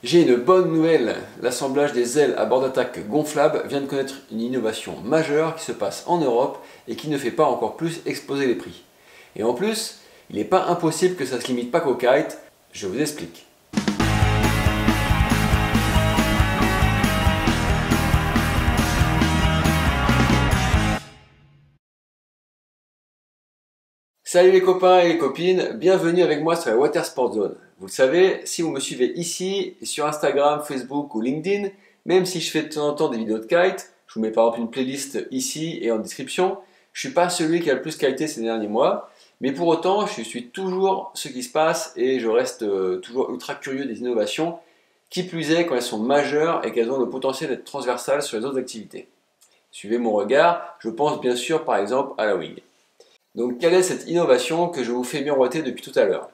J'ai une bonne nouvelle, l'assemblage des ailes à bord d'attaque gonflables vient de connaître une innovation majeure qui se passe en Europe et qui ne fait pas encore plus exploser les prix. Et en plus, il n'est pas impossible que ça ne se limite pas qu'au kite, je vous explique. Salut les copains et les copines, bienvenue avec moi sur la Water Sport Zone. Vous le savez, si vous me suivez ici, sur Instagram, Facebook ou LinkedIn, même si je fais de temps en temps des vidéos de kite, je vous mets par exemple une playlist ici et en description, je ne suis pas celui qui a le plus kité ces derniers mois, mais pour autant, je suis toujours ce qui se passe et je reste toujours ultra curieux des innovations, qui plus est quand elles sont majeures et qu'elles ont le potentiel d'être transversales sur les autres activités. Suivez mon regard, je pense bien sûr par exemple à la wing. Donc quelle est cette innovation que je vous fais miroiter depuis tout à l'heure?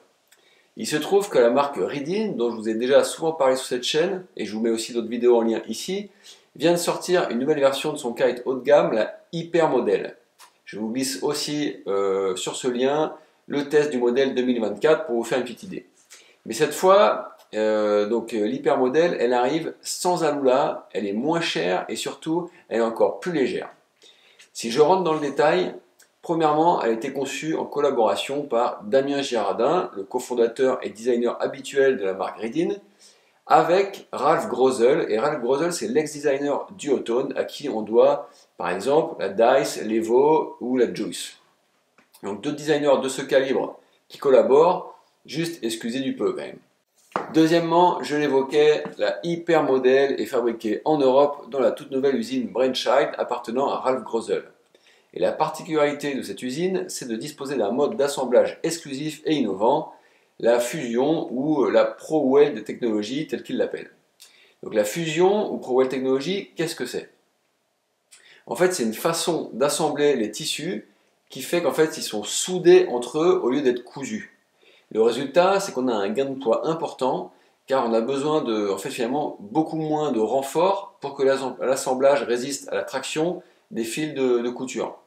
Il se trouve que la marque Reedin, dont je vous ai déjà souvent parlé sur cette chaîne, et je vous mets aussi d'autres vidéos en lien ici, vient de sortir une nouvelle version de son kite haut de gamme, la Hyper Model. Je vous glisse aussi sur ce lien le test du modèle 2024 pour vous faire une petite idée. Mais cette fois, l'Hyper Model, elle arrive sans Alula, elle est moins chère et surtout, elle est encore plus légère. Si je rentre dans le détail, premièrement, elle a été conçue en collaboration par Damien Girardin, le cofondateur et designer habituel de la marque Reedin, avec Ralph Grosel. Et Ralph Grosel, c'est l'ex-designer Duotone, à qui on doit, par exemple, la Dice, l'Evo ou la Juice. Donc deux designers de ce calibre qui collaborent, juste excusez du peu quand même. Deuxièmement, je l'évoquais, la Hyper Model est fabriquée en Europe dans la toute nouvelle usine Brainchild appartenant à Ralph Grosel. Et la particularité de cette usine, c'est de disposer d'un mode d'assemblage exclusif et innovant, la fusion ou la ProWeld technologie telle qu'il l'appelle. Donc la fusion ou ProWeld technologie, qu'est-ce que c'est? En fait, c'est une façon d'assembler les tissus qui fait qu'en fait, ils sont soudés entre eux au lieu d'être cousus. Le résultat, c'est qu'on a un gain de poids important car on a besoin de, finalement, beaucoup moins de renfort pour que l'assemblage résiste à la traction des fils de couture.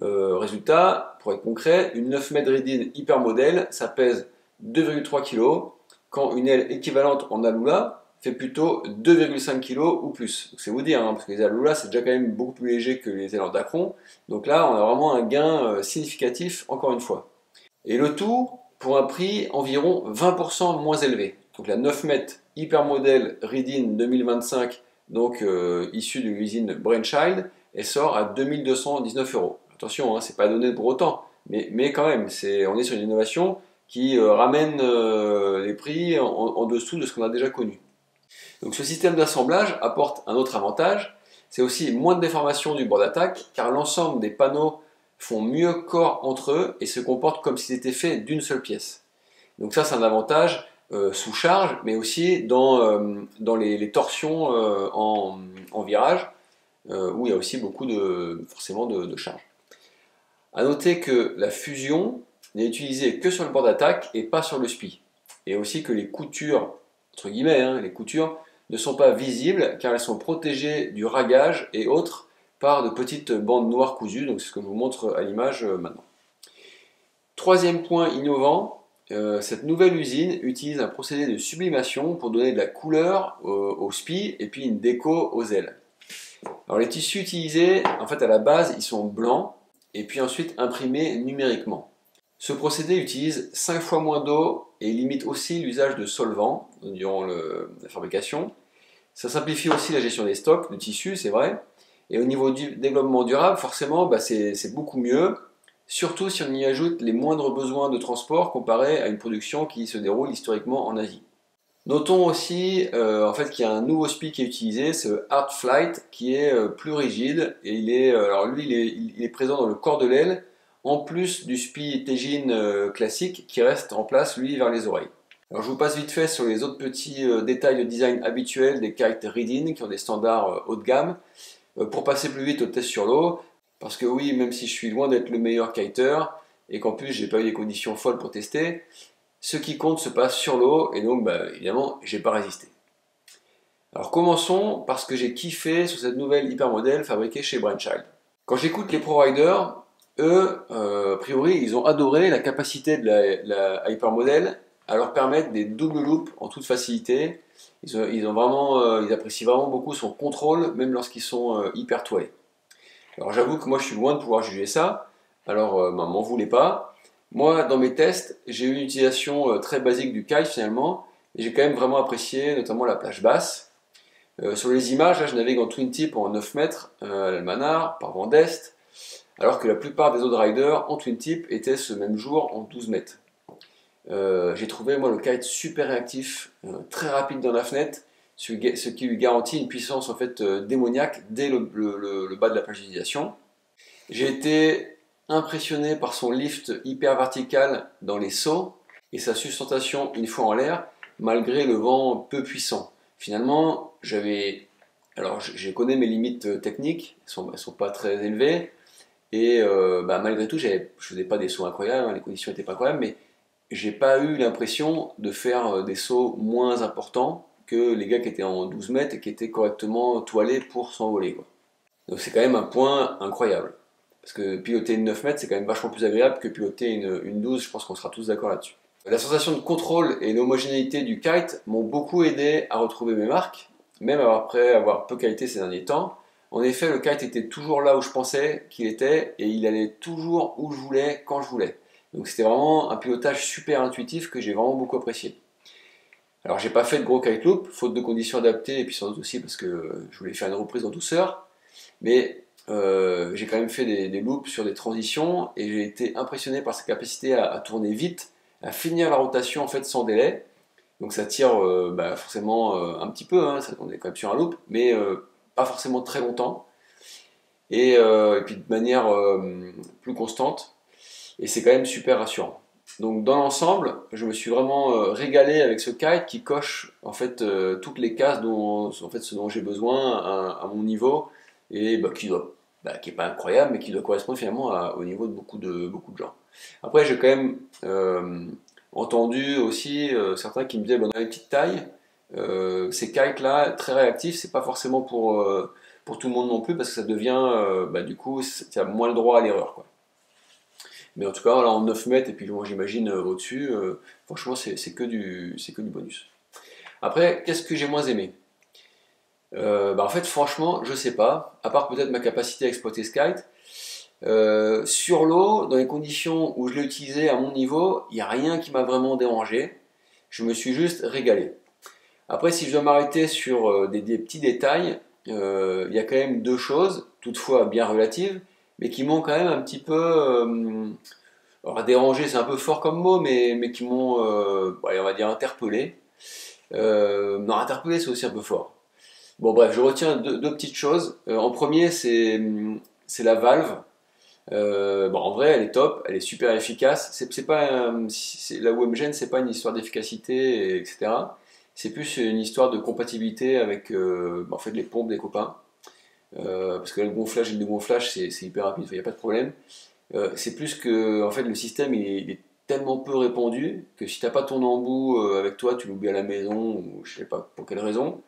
Résultat, pour être concret, une 9 mètres Reedin Hyper Model, ça pèse 2,3 kg, quand une aile équivalente en Alula fait plutôt 2,5 kg ou plus. C'est vous dire, parce que les Alula c'est déjà quand même beaucoup plus léger que les ailes en Dacron, donc là on a vraiment un gain significatif encore une fois. Et le tout pour un prix environ 20% moins élevé. Donc la 9 mètres Hyper Model Reedin 2025, donc issue de l'usine Brainchild, elle sort à 2219 €. Attention, hein, c'est pas donné pour autant, mais quand même, on est sur une innovation qui ramène les prix en dessous de ce qu'on a déjà connu. Donc ce système d'assemblage apporte un autre avantage, c'est aussi moins de déformation du bord d'attaque, car l'ensemble des panneaux font mieux corps entre eux et se comportent comme s'ils étaient faits d'une seule pièce. Donc ça, c'est un avantage sous charge, mais aussi dans les torsions en virage, où il y a aussi beaucoup forcément de charge. A noter que la fusion n'est utilisée que sur le bord d'attaque et pas sur le spi. Et aussi que les coutures, entre guillemets, les coutures ne sont pas visibles car elles sont protégées du ragage et autres par de petites bandes noires cousues. Donc c'est ce que je vous montre à l'image maintenant. Troisième point innovant, cette nouvelle usine utilise un procédé de sublimation pour donner de la couleur au spi et puis une déco aux ailes. Alors les tissus utilisés, en fait à la base, ils sont blancs et puis ensuite imprimés numériquement. Ce procédé utilise 5 fois moins d'eau et limite aussi l'usage de solvants durant la fabrication. Ça simplifie aussi la gestion des stocks de tissus, c'est vrai. Et au niveau du développement durable, forcément, c'est beaucoup mieux, surtout si on y ajoute les moindres besoins de transport comparé à une production qui se déroule historiquement en Asie. Notons aussi qu'il y a un nouveau spi qui est utilisé, c'est le Art Flight, qui est plus rigide et il est présent dans le corps de l'aile, en plus du spi Teijin classique qui reste en place lui vers les oreilles. Alors je vous passe vite fait sur les autres petits détails de design habituels des kites Reedin qui ont des standards haut de gamme, pour passer plus vite au test sur l'eau, parce que oui, même si je suis loin d'être le meilleur kiter et qu'en plus j'ai pas eu des conditions folles pour tester, ce qui compte se passe sur l'eau et donc évidemment j'ai pas résisté. Alors commençons par ce que j'ai kiffé sur cette nouvelle Hyper Model fabriquée chez Brainchild. Quand j'écoute les providers, eux, a priori, ils ont adoré la capacité de la Hyper Model à leur permettre des double loops en toute facilité Ils apprécient vraiment beaucoup son contrôle, même lorsqu'ils sont hyper toilés. Alors j'avoue que moi je suis loin de pouvoir juger ça, alors m'en voulez pas. Moi dans mes tests, j'ai eu une utilisation très basique du kite finalement, et j'ai quand même vraiment apprécié notamment la plage basse. Sur les images, là, je navigue en twin tip en 9 mètres à l'Almanar, par vent d'Est, alors que la plupart des autres riders en twin tip étaient ce même jour en 12 mètres. J'ai trouvé moi le kite super réactif, très rapide dans la fenêtre, ce qui lui garantit une puissance en fait démoniaque dès le bas de la plage d'utilisation. J'ai été impressionné par son lift hyper vertical dans les sauts et sa sustentation une fois en l'air, malgré le vent peu puissant. Finalement, alors je connais mes limites techniques, elles sont pas très élevées, et malgré tout, je faisais pas des sauts incroyables, hein, les conditions n'étaient pas incroyables, mais j'ai pas eu l'impression de faire des sauts moins importants que les gars qui étaient en 12 mètres et qui étaient correctement toilés pour s'envoler, quoi. Donc c'est quand même un point incroyable. Parce que piloter une 9 mètres, c'est quand même vachement plus agréable que piloter une 12, je pense qu'on sera tous d'accord là-dessus. La sensation de contrôle et l'homogénéité du kite m'ont beaucoup aidé à retrouver mes marques, même après avoir peu kité ces derniers temps. En effet, le kite était toujours là où je pensais qu'il était et il allait toujours où je voulais, quand je voulais. Donc c'était vraiment un pilotage super intuitif que j'ai vraiment beaucoup apprécié. Alors j'ai pas fait de gros kite loop, faute de conditions adaptées et puis sans doute aussi parce que je voulais faire une reprise en douceur. Mais j'ai quand même fait des loops sur des transitions et j'ai été impressionné par sa capacité à tourner vite, à finir la rotation en fait sans délai. Donc ça tire forcément un petit peu, hein, on est quand même sur un loop, mais pas forcément très longtemps et puis de manière plus constante. Et c'est quand même super rassurant. Donc dans l'ensemble, je me suis vraiment régalé avec ce kite qui coche en fait toutes les cases ce dont j'ai besoin à mon niveau et qui est pas incroyable mais qui doit correspondre finalement au niveau de beaucoup de gens. Après j'ai quand même entendu aussi certains qui me disaient dans les petites tailles, ces kites là très réactifs, c'est pas forcément pour tout le monde non plus parce que ça devient du coup tu as moins le droit à l'erreur, quoi. Mais en tout cas, là en 9 mètres, et puis moi j'imagine au-dessus, franchement c'est que du bonus. Après, qu'est-ce que j'ai moins aimé? En fait, franchement, je sais pas, à part peut-être ma capacité à exploiter ce kite. Sur l'eau, dans les conditions où je l'ai utilisé à mon niveau, il n'y a rien qui m'a vraiment dérangé. Je me suis juste régalé. Après, si je dois m'arrêter sur des petits détails, il y a quand même deux choses, toutefois bien relatives, mais qui m'ont quand même un petit peu alors déranger, c'est un peu fort comme mot, mais qui m'ont, on va dire, interpellé. Non, interpellé, c'est aussi un peu fort. Bon, bref, je retiens deux petites choses. En premier, c'est la valve. En vrai, elle est top, elle est super efficace. C'est pas, là où elle me gêne, c'est pas une histoire d'efficacité, etc. C'est plus une histoire de compatibilité avec en fait, les pompes des copains. Parce que le gonflage et le dégonflage, c'est hyper rapide, il n'y a pas de problème. C'est plus que en fait, le système il est tellement peu répandu que si t'as pas ton embout avec toi, tu l'oublies à la maison ou je sais pas pour quelle raison,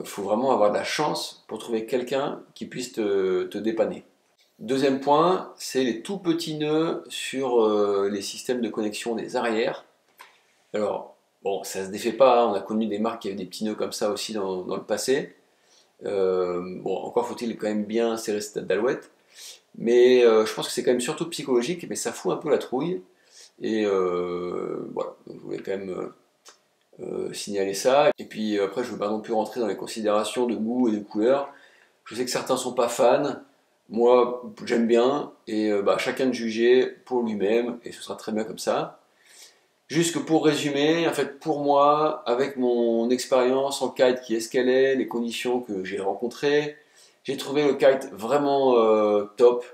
faut vraiment avoir de la chance pour trouver quelqu'un qui puisse te dépanner. Deuxième point, c'est les tout petits nœuds sur les systèmes de connexion des arrières. Alors, bon, ça se défait pas, hein, on a connu des marques qui avaient des petits nœuds comme ça aussi dans le passé. Encore faut-il quand même bien serrer cette d'alouette. Mais je pense que c'est quand même surtout psychologique, mais ça fout un peu la trouille. Et voilà, donc je voulais quand même signaler ça. Et puis après, je ne veux pas non plus rentrer dans les considérations de goût et de couleur. Je sais que certains sont pas fans. Moi, j'aime bien. Et chacun de juger pour lui-même. Et ce sera très bien comme ça. Juste que pour résumer, en fait, pour moi, avec mon expérience en kite qui est ce qu'elle est, les conditions que j'ai rencontrées, j'ai trouvé le kite vraiment top,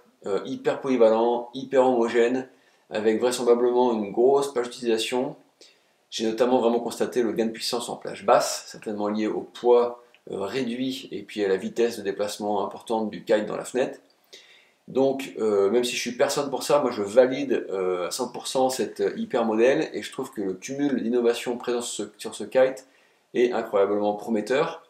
hyper polyvalent, hyper homogène, avec vraisemblablement une grosse plage d'utilisation. J'ai notamment vraiment constaté le gain de puissance en plage basse, certainement lié au poids réduit et puis à la vitesse de déplacement importante du kite dans la fenêtre. Donc, même si je suis personne pour ça, moi je valide à 100% cet hyper modèle et je trouve que le cumul d'innovation présent sur ce kite est incroyablement prometteur.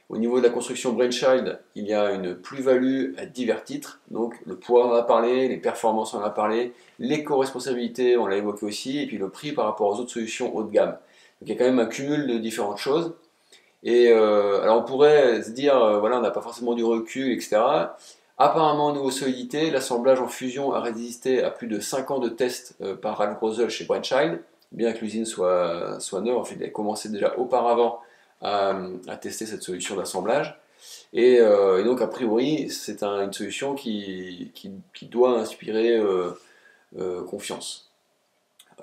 Au niveau de la construction Brainchild, il y a une plus-value à divers titres. Donc, le poids, on en a parlé, les performances, on en a parlé, l'éco-responsabilité, on l'a évoqué aussi, et puis le prix par rapport aux autres solutions haut de gamme. Donc, il y a quand même un cumul de différentes choses. Et alors on pourrait se dire, voilà, on n'a pas forcément du recul, etc. Apparemment, au niveau solidité, l'assemblage en fusion a résisté à plus de 5 ans de tests par Ralph Grosel chez Brenchild, bien que l'usine soit neuve. En fait, il a commencé déjà auparavant à tester cette solution d'assemblage. Et donc, a priori, c'est une solution qui doit inspirer confiance.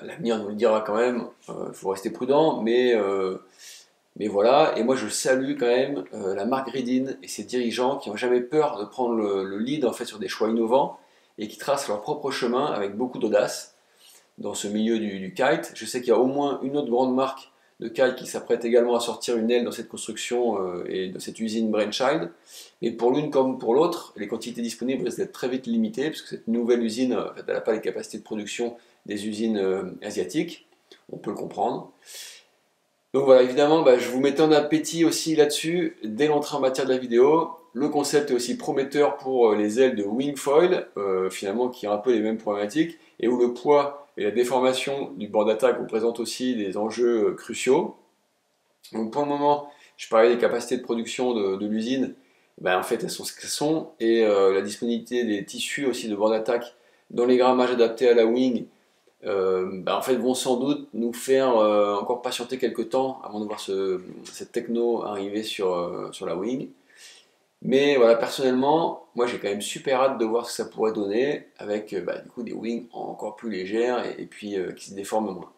L'avenir nous le dira quand même, il faut rester prudent, mais voilà. Et moi, je salue quand même la marque Gridin et ses dirigeants qui n'ont jamais peur de prendre le lead en fait, sur des choix innovants et qui tracent leur propre chemin avec beaucoup d'audace dans ce milieu du kite. Je sais qu'il y a au moins une autre grande marque de kite qui s'apprête également à sortir une aile dans cette construction et de cette usine Brainchild. Mais pour l'une comme pour l'autre, les quantités disponibles risquent d'être très vite limitées, puisque cette nouvelle usine, en fait, elle n'a pas les capacités de production des usines asiatiques. On peut le comprendre. Donc voilà, évidemment, je vous mettais en appétit aussi là-dessus, dès l'entrée en matière de la vidéo. Le concept est aussi prometteur pour les ailes de Wingfoil, finalement qui ont un peu les mêmes problématiques, et où le poids et la déformation du bord d'attaque représentent aussi des enjeux cruciaux. Donc pour le moment, je parlais des capacités de production de l'usine, en fait elles sont ce qu'elles sont, et la disponibilité des tissus aussi de bord d'attaque dans les grammages adaptés à la wing, en fait vont sans doute nous faire encore patienter quelques temps avant de voir cette techno arriver sur la wing. Mais voilà, personnellement, moi j'ai quand même super hâte de voir ce que ça pourrait donner avec du coup des wings encore plus légères et puis qui se déforment moins.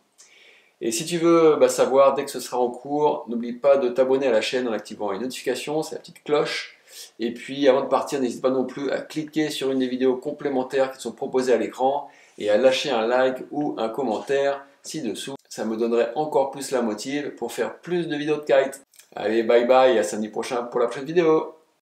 Et si tu veux savoir dès que ce sera en cours, n'oublie pas de t'abonner à la chaîne en activant les notifications, c'est la petite cloche. Et puis avant de partir, n'hésite pas non plus à cliquer sur une des vidéos complémentaires qui sont proposées à l'écran et à lâcher un like ou un commentaire ci-dessous. Ça me donnerait encore plus la motive pour faire plus de vidéos de kite. Allez, bye bye et à samedi prochain pour la prochaine vidéo.